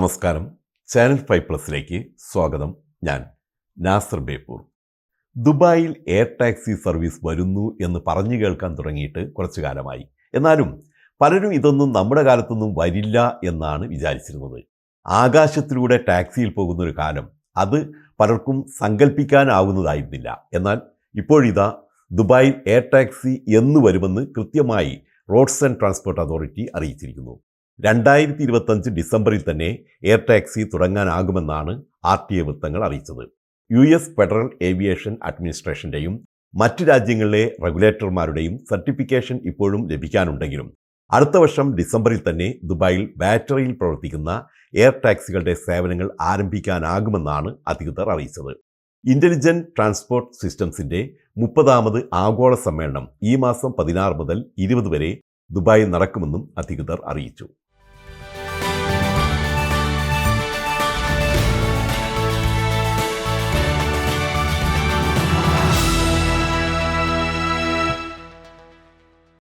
നമസ്കാരം. ചാനൽ 5+ലേക്ക് സ്വാഗതം. ഞാൻ നാസർ ബേപ്പൂർ. ദുബായിൽ എയർ ടാക്സി സർവീസ് വരുന്നു എന്ന് പറഞ്ഞു കേൾക്കാൻ തുടങ്ങിയിട്ട് കുറച്ചു കാലമായി. എന്നാലും പലരും ഇതൊന്നും നമ്മുടെ കാലത്തൊന്നും വരില്ല എന്നാണ് വിചാരിച്ചിരുന്നത്. ആകാശത്തിലൂടെ ടാക്സിയിൽ പോകുന്നൊരു കാലം അത് പലർക്കും സങ്കല്പിക്കാനാവുന്നതായിരുന്നില്ല. എന്നാൽ ഇപ്പോഴിതാ ദുബായിൽ എയർ ടാക്സി എന്ന് വരുമെന്ന് കൃത്യമായി റോഡ്സ് ആൻഡ് ട്രാൻസ്പോർട്ട് അതോറിറ്റി അറിയിച്ചിരിക്കുന്നു. 2025 ഡിസംബറിൽ തന്നെ എയർ ടാക്സി തുടങ്ങാനാകുമെന്നാണ് RTA വൃത്തങ്ങൾ അറിയിച്ചത്. US ഫെഡറൽ ഏവിയേഷൻ അഡ്മിനിസ്ട്രേഷൻ്റെയും മറ്റ് രാജ്യങ്ങളിലെ റെഗുലേറ്റർമാരുടെയും സർട്ടിഫിക്കേഷൻ ഇപ്പോഴും ലഭിക്കാനുണ്ടെങ്കിലും അടുത്ത വർഷം ഡിസംബറിൽ തന്നെ ദുബായിൽ ബാറ്ററിയിൽ പ്രവർത്തിക്കുന്ന എയർ ടാക്സികളുടെ സേവനങ്ങൾ ആരംഭിക്കാനാകുമെന്നാണ് അധികൃതർ അറിയിച്ചത്. ഇൻ്റലിജൻറ്റ് ട്രാൻസ്പോർട്ട് സിസ്റ്റംസിൻ്റെ 30ാമത് ആഗോള സമ്മേളനം ഈ മാസം 16 മുതൽ 20 വരെ ദുബായിൽ നടക്കുമെന്നും അധികൃതർ അറിയിച്ചു.